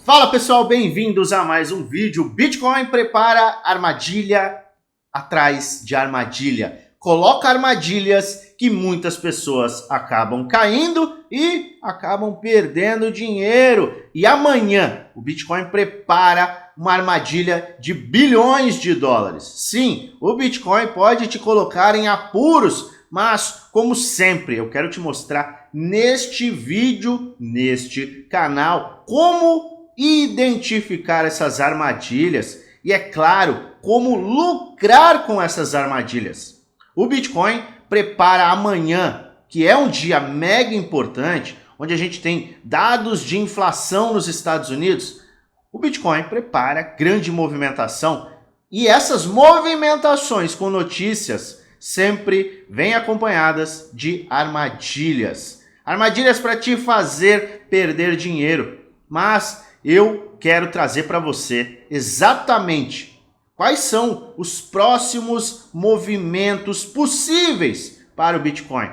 Fala pessoal, bem-vindos a mais um vídeo. Bitcoin prepara armadilha atrás de armadilha. Coloca armadilhas que muitas pessoas acabam caindo e acabam perdendo dinheiro. E amanhã o Bitcoin prepara uma armadilha de bilhões de dólares. Sim, o Bitcoin pode te colocar em apuros, mas como sempre eu quero te mostrar neste vídeo, neste canal, como identificar essas armadilhas e, é claro, como lucrar com essas armadilhas. O Bitcoin prepara amanhã, que é um dia mega importante, onde a gente tem dados de inflação nos Estados Unidos. O Bitcoin prepara grande movimentação e essas movimentações com notícias sempre vêm acompanhadas de armadilhas. Armadilhas para te fazer perder dinheiro, mas eu quero trazer para você exatamente quais são os próximos movimentos possíveis para o Bitcoin.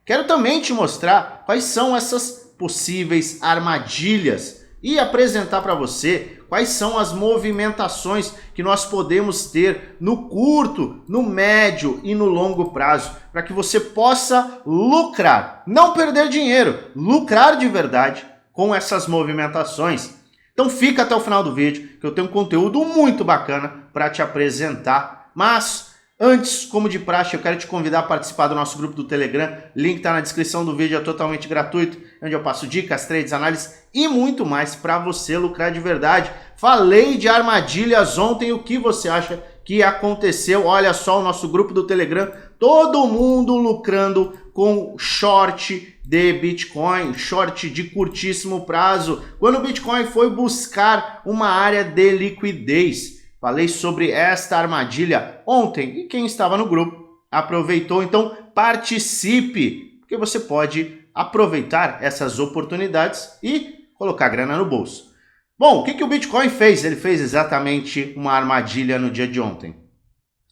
Quero também te mostrar quais são essas possíveis armadilhas e apresentar para você quais são as movimentações que nós podemos ter no curto, no médio e no longo prazo, para que você possa lucrar, não perder dinheiro, lucrar de verdade com essas movimentações. Então fica até o final do vídeo, que eu tenho um conteúdo muito bacana para te apresentar. Mas antes, como de praxe, eu quero te convidar a participar do nosso grupo do Telegram. Link está na descrição do vídeo, é totalmente gratuito, onde eu passo dicas, trades, análises e muito mais para você lucrar de verdade. Falei de armadilhas ontem, o que você acha que aconteceu? Olha só o nosso grupo do Telegram, todo mundo lucrando com short de Bitcoin, short de curtíssimo prazo, quando o Bitcoin foi buscar uma área de liquidez. Falei sobre esta armadilha ontem e quem estava no grupo aproveitou, então participe, porque você pode aproveitar essas oportunidades e colocar grana no bolso. Bom, o que o Bitcoin fez? Ele fez exatamente uma armadilha no dia de ontem.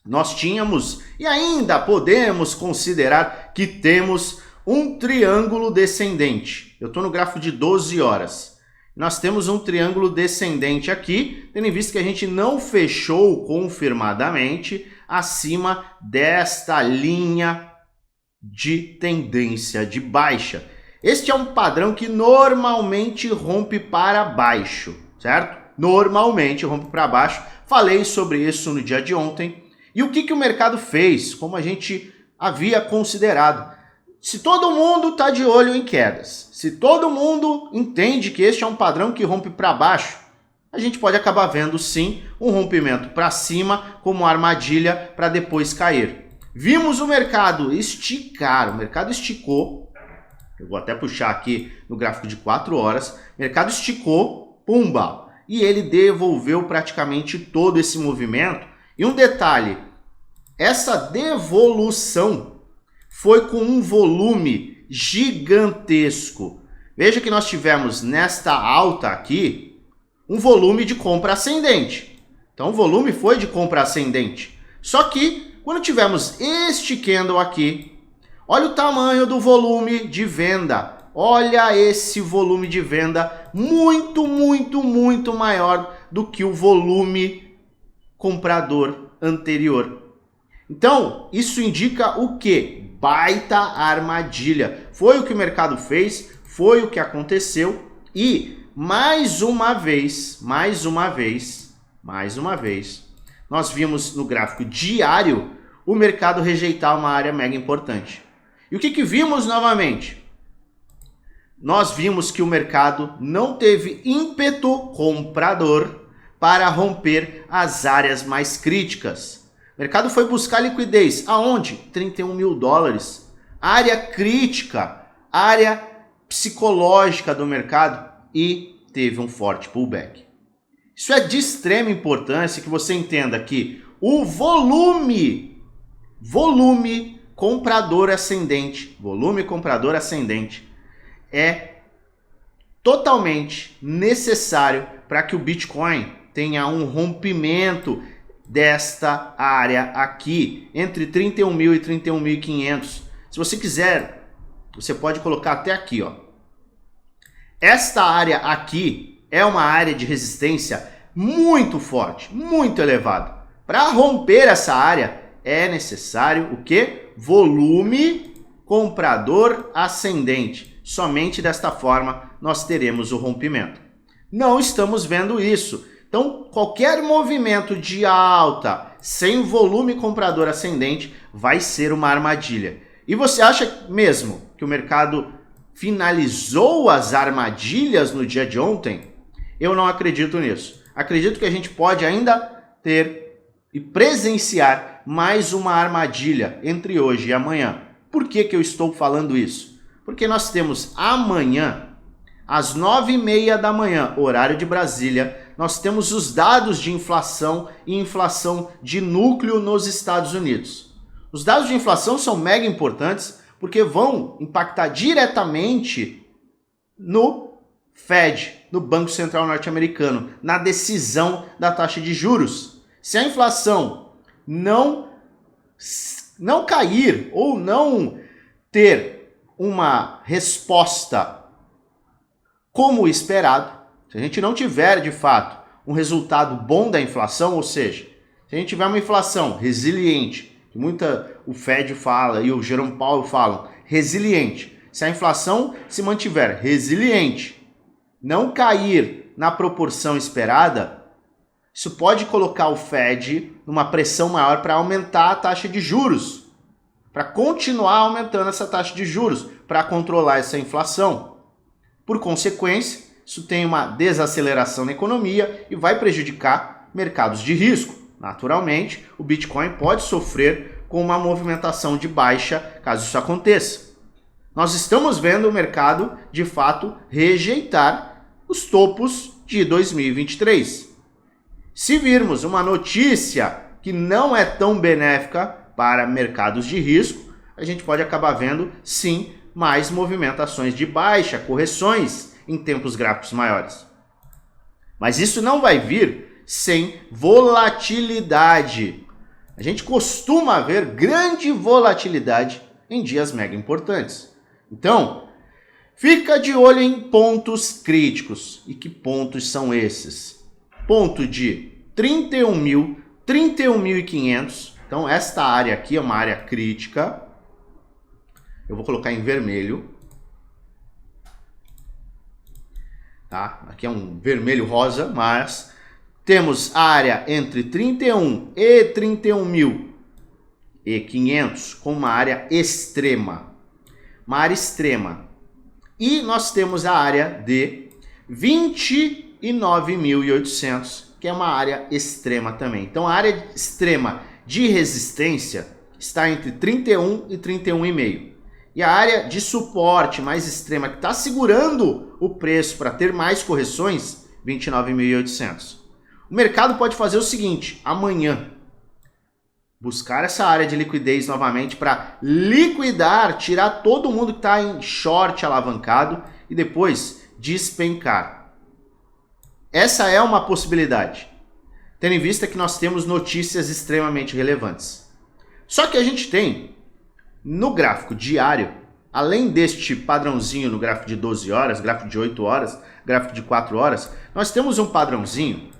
Nós tínhamos e ainda podemos considerar que temos um triângulo descendente. Eu estou no gráfico de 12 horas. Nós temos um triângulo descendente aqui, tendo em vista que a gente não fechou confirmadamente acima desta linha de tendência de baixa. Este é um padrão que normalmente rompe para baixo, certo? Normalmente rompe para baixo. Falei sobre isso no dia de ontem. E o que o mercado fez, como a gente havia considerado? Se todo mundo está de olho em quedas, se todo mundo entende que este é um padrão que rompe para baixo, a gente pode acabar vendo sim um rompimento para cima como armadilha para depois cair. Vimos o mercado esticar, o mercado esticou, eu vou até puxar aqui no gráfico de 4 horas, o mercado esticou, pumba, e ele devolveu praticamente todo esse movimento. E um detalhe, essa devolução foi com um volume gigantesco. Veja que nós tivemos nesta alta aqui um volume de compra ascendente. Então o volume foi de compra ascendente. Só que quando tivemos este candle aqui, olha o tamanho do volume de venda. Olha esse volume de venda muito, muito, muito maior do que o volume comprador anterior. Então, isso indica o quê? Baita armadilha. Foi o que o mercado fez, foi o que aconteceu e mais uma vez, nós vimos no gráfico diário o mercado rejeitar uma área mega importante. E o que vimos novamente? Nós vimos que o mercado não teve ímpeto comprador para romper as áreas mais críticas. O mercado foi buscar liquidez. Aonde? 31 mil dólares. Área crítica, área psicológica do mercado e teve um forte pullback. Isso é de extrema importância que você entenda que o volume comprador ascendente é totalmente necessário para que o Bitcoin tenha um rompimento desta área aqui, entre 31 mil e 31.500. Se você quiser, você pode colocar até aqui, ó. Esta área aqui é uma área de resistência muito forte, muito elevada. Para romper essa área é necessário o quê? Volume comprador ascendente. Somente desta forma nós teremos o rompimento. Não estamos vendo isso. Então, qualquer movimento de alta sem volume comprador ascendente vai ser uma armadilha. E você acha mesmo que o mercado finalizou as armadilhas no dia de ontem? Eu não acredito nisso. Acredito que a gente pode ainda ter e presenciar mais uma armadilha entre hoje e amanhã. Por que eu estou falando isso? Porque nós temos amanhã, às 9h30 da manhã, horário de Brasília, nós temos os dados de inflação e inflação de núcleo nos Estados Unidos. Os dados de inflação são mega importantes porque vão impactar diretamente no Fed, no Banco Central norte-americano, na decisão da taxa de juros. Se a inflação não cair ou não ter uma resposta como esperado, se a gente não tiver de fato um resultado bom da inflação, ou seja, se a gente tiver uma inflação resiliente, que o Fed fala e o Jerome Powell falam, resiliente, se a inflação se mantiver resiliente, não cair na proporção esperada, isso pode colocar o Fed numa pressão maior para aumentar a taxa de juros, para continuar aumentando essa taxa de juros, para controlar essa inflação. Por consequência, isso tem uma desaceleração na economia e vai prejudicar mercados de risco. Naturalmente, o Bitcoin pode sofrer com uma movimentação de baixa caso isso aconteça. Nós estamos vendo o mercado, de fato, rejeitar os topos de 2023. Se virmos uma notícia que não é tão benéfica para mercados de risco, a gente pode acabar vendo, sim, mais movimentações de baixa, correções em tempos gráficos maiores. Mas isso não vai vir sem volatilidade. A gente costuma ver grande volatilidade em dias mega importantes. Então, fica de olho em pontos críticos. E que pontos são esses? Ponto de 31.000, 31.500. Então, esta área aqui é uma área crítica. Eu vou colocar em vermelho. Tá? Aqui é um vermelho rosa, mas temos a área entre 31 e 31.500 com uma área extrema. Uma área extrema. E nós temos a área de 29.800, que é uma área extrema também. Então, a área extrema de resistência está entre 31 e 31,5. E a área de suporte mais extrema, que está segurando o preço para ter mais correções, 29.800. O mercado pode fazer o seguinte, amanhã, buscar essa área de liquidez novamente para liquidar, tirar todo mundo que está em short alavancado e depois despencar. Essa é uma possibilidade, tendo em vista que nós temos notícias extremamente relevantes. Só que a gente tem, no gráfico diário, além deste padrãozinho no gráfico de 12 horas, gráfico de 8 horas, gráfico de 4 horas, nós temos um padrãozinho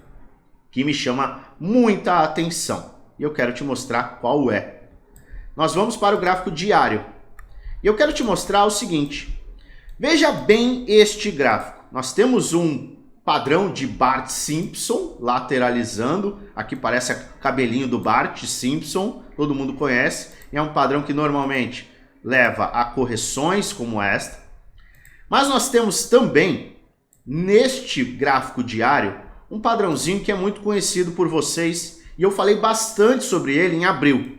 que me chama muita atenção. E eu quero te mostrar qual é. Nós vamos para o gráfico diário. E eu quero te mostrar o seguinte. Veja bem este gráfico. Nós temos um padrão de Bart Simpson lateralizando. Aqui parece o cabelinho do Bart Simpson. Todo mundo conhece. E é um padrão que normalmente leva a correções como esta. Mas nós temos também, neste gráfico diário, um padrãozinho que é muito conhecido por vocês. E eu falei bastante sobre ele em abril.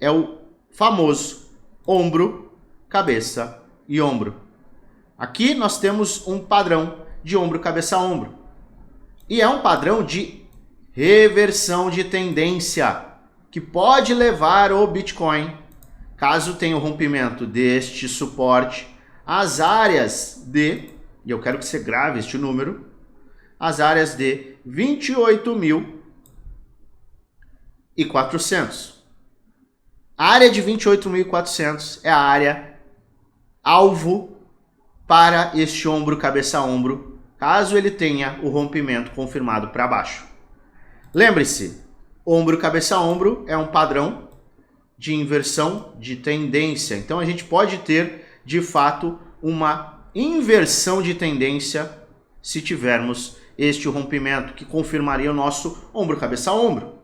É o famoso ombro, cabeça e ombro. Aqui nós temos um padrão de ombro, cabeça, ombro. E é um padrão de reversão de tendência que pode levar o Bitcoin, caso tenha o rompimento deste suporte, às áreas de, e eu quero que você grave este número, as áreas de 28.400. A área de 28.400 é a área alvo para este ombro cabeça a ombro, caso ele tenha o rompimento confirmado para baixo. Lembre-se, ombro cabeça a ombro é um padrão de inversão de tendência. Então a gente pode ter, de fato, uma inversão de tendência se tivermos este rompimento, que confirmaria o nosso ombro cabeça a ombro.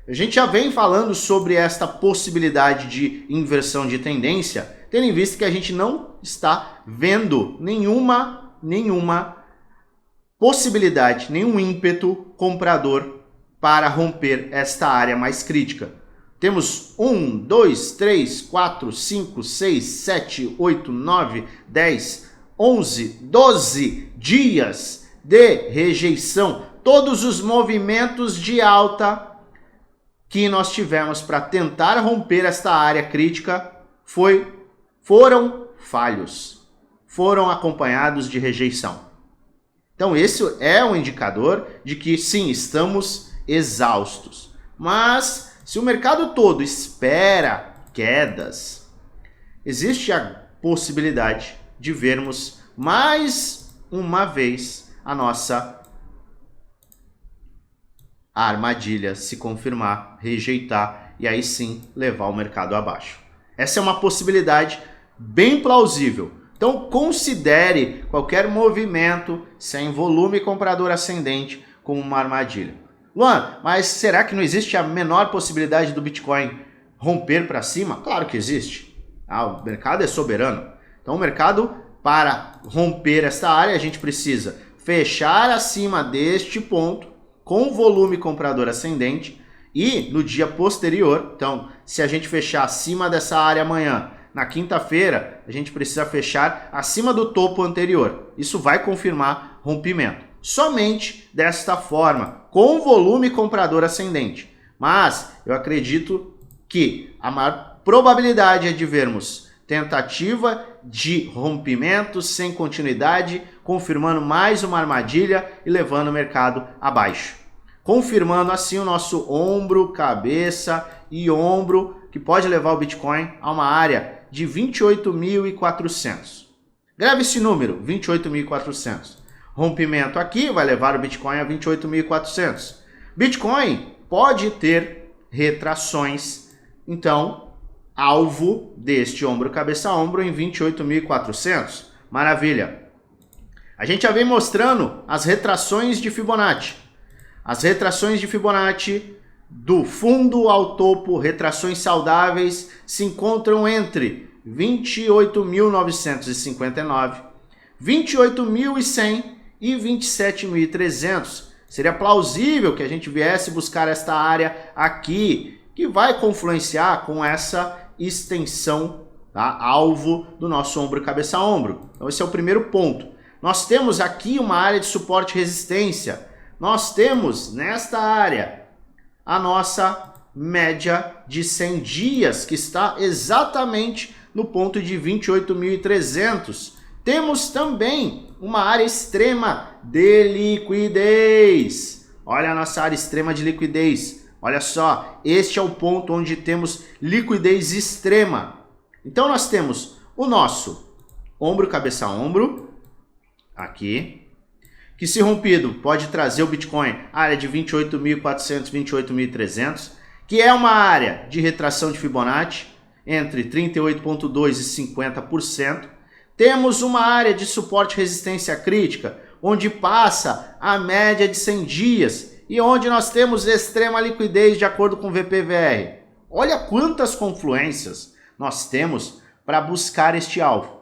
A gente já vem falando sobre esta possibilidade de inversão de tendência, tendo em vista que a gente não está vendo nenhuma possibilidade, nenhum ímpeto comprador para romper esta área mais crítica. Temos 1, 2, 3, 4, 5, 6, 7, 8, 9, 10, 11, 12 dias de rejeição. Todos os movimentos de alta que nós tivemos para tentar romper esta área crítica foram falhos, foram acompanhados de rejeição. Então esse é um indicador de que sim, estamos exaustos. Mas se o mercado todo espera quedas, existe a possibilidade de vermos mais uma vez a nossa armadilha se confirmar, rejeitar e aí sim levar o mercado abaixo. Essa é uma possibilidade bem plausível. Então considere qualquer movimento sem volume comprador ascendente como uma armadilha. Luan, mas será que não existe a menor possibilidade do Bitcoin romper para cima? Claro que existe. O mercado é soberano. Então o mercado, para romper esta área, a gente precisa fechar acima deste ponto com volume comprador ascendente e no dia posterior, então se a gente fechar acima dessa área amanhã, na quinta-feira a gente precisa fechar acima do topo anterior. Isso vai confirmar rompimento. Somente desta forma, com volume comprador ascendente. Mas eu acredito que a maior probabilidade é de vermos tentativa de rompimento sem continuidade, confirmando mais uma armadilha e levando o mercado abaixo. Confirmando assim o nosso ombro, cabeça e ombro, que pode levar o Bitcoin a uma área de 28.400. Grave esse número, 28.400. Rompimento aqui vai levar o Bitcoin a 28.400. Bitcoin pode ter retrações, então, alvo deste ombro cabeça a ombro em 28.400. Maravilha. A gente já vem mostrando as retrações de Fibonacci. As retrações de Fibonacci do fundo ao topo, retrações saudáveis, se encontram entre 28.959, 28.100 e 27.300. Seria plausível que a gente viesse buscar esta área aqui, que vai confluenciar com essa extensão, tá? Alvo do nosso ombro cabeça a ombro. Então esse é o primeiro ponto. Nós temos aqui uma área de suporte e resistência. Nós temos nesta área a nossa média de 100 dias, que está exatamente no ponto de 28.300. Temos também uma área extrema de liquidez. Olha a nossa área extrema de liquidez. Olha só, este é o ponto onde temos liquidez extrema. Então nós temos o nosso ombro cabeça a ombro, aqui, que se rompido pode trazer o Bitcoin à área de 28.400, 28.300, que é uma área de retração de Fibonacci entre 38,2% e 50%. Temos uma área de suporte e resistência crítica, onde passa a média de 100 dias e onde nós temos extrema liquidez de acordo com o VPVR. Olha quantas confluências nós temos para buscar este alvo,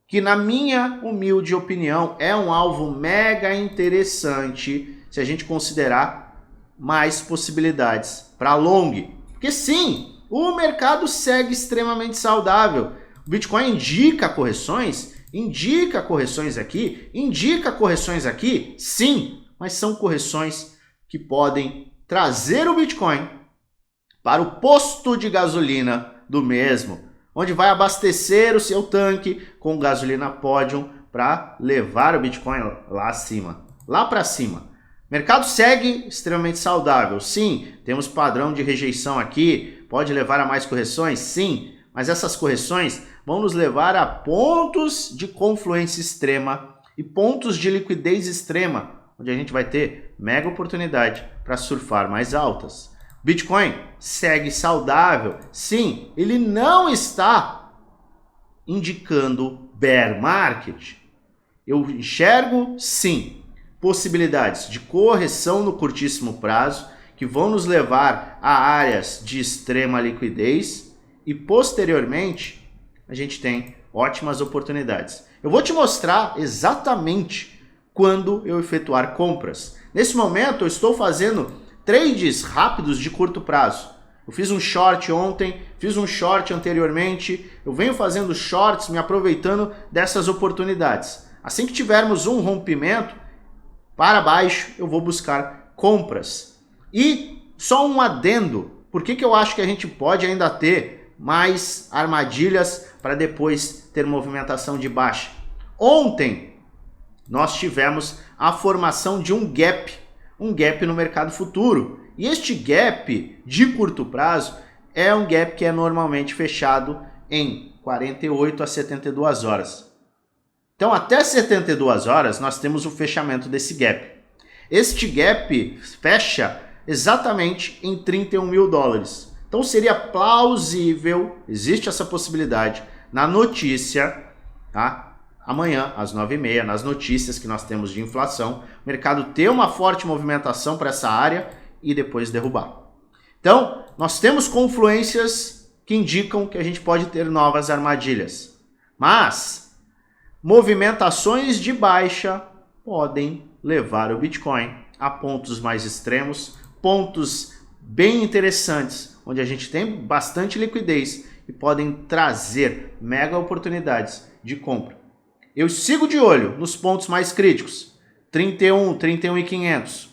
que na minha humilde opinião é um alvo mega interessante se a gente considerar mais possibilidades para long. Porque sim, o mercado segue extremamente saudável. O Bitcoin indica correções aqui, sim, mas são correções que podem trazer o Bitcoin para o posto de gasolina do mesmo, onde vai abastecer o seu tanque com gasolina Podium para levar o Bitcoin lá acima, lá para cima. O mercado segue extremamente saudável, sim, temos padrão de rejeição aqui, pode levar a mais correções, sim, mas essas correções vão nos levar a pontos de confluência extrema e pontos de liquidez extrema, onde a gente vai ter mega oportunidade para surfar mais altas. Bitcoin segue saudável. Sim, ele não está indicando bear market. Eu enxergo, sim, possibilidades de correção no curtíssimo prazo que vão nos levar a áreas de extrema liquidez e, posteriormente, a gente tem ótimas oportunidades. Eu vou te mostrar exatamente quando eu efetuar compras. Nesse momento, eu estou fazendo trades rápidos de curto prazo. Eu fiz um short ontem, fiz um short anteriormente, eu venho fazendo shorts me aproveitando dessas oportunidades. Assim que tivermos um rompimento para baixo, eu vou buscar compras. E só um adendo, por que eu acho que a gente pode ainda ter mais armadilhas para depois ter movimentação de baixa? Ontem nós tivemos a formação de um gap no mercado futuro. E este gap de curto prazo é um gap que é normalmente fechado em 48 a 72 horas. Então, até 72 horas, nós temos o fechamento desse gap. Este gap fecha exatamente em 31 mil dólares. Então, seria plausível, existe essa possibilidade, na notícia, tá? Amanhã, às 9h30, nas notícias que nós temos de inflação, o mercado ter uma forte movimentação para essa área e depois derrubar. Então, nós temos confluências que indicam que a gente pode ter novas armadilhas. Mas movimentações de baixa podem levar o Bitcoin a pontos mais extremos, pontos bem interessantes, onde a gente tem bastante liquidez e podem trazer mega oportunidades de compra. Eu sigo de olho nos pontos mais críticos, 31.500,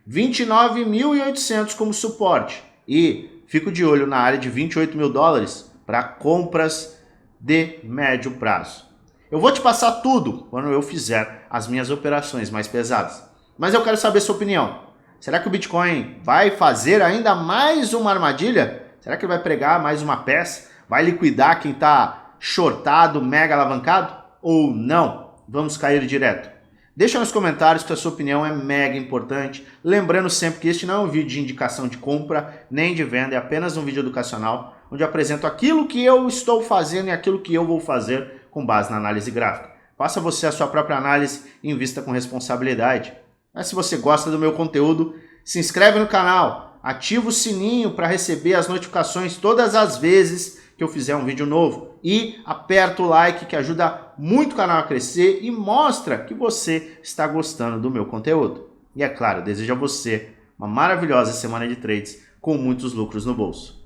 29.800 como suporte e fico de olho na área de 28 mil dólares para compras de médio prazo. Eu vou te passar tudo quando eu fizer as minhas operações mais pesadas. Mas eu quero saber sua opinião. Será que o Bitcoin vai fazer ainda mais uma armadilha? Será que ele vai pregar mais uma peça? Vai liquidar quem está shortado, mega alavancado? Ou não? Vamos cair direto. Deixa nos comentários que a sua opinião é mega importante. Lembrando sempre que este não é um vídeo de indicação de compra nem de venda, é apenas um vídeo educacional, onde eu apresento aquilo que eu estou fazendo e aquilo que eu vou fazer com base na análise gráfica. Faça você a sua própria análise e invista com responsabilidade. Mas se você gosta do meu conteúdo, se inscreve no canal, ativa o sininho para receber as notificações todas as vezes que eu fizer um vídeo novo e aperta o like que ajuda muito o canal a crescer e mostra que você está gostando do meu conteúdo. E é claro, desejo a você uma maravilhosa semana de trades com muitos lucros no bolso.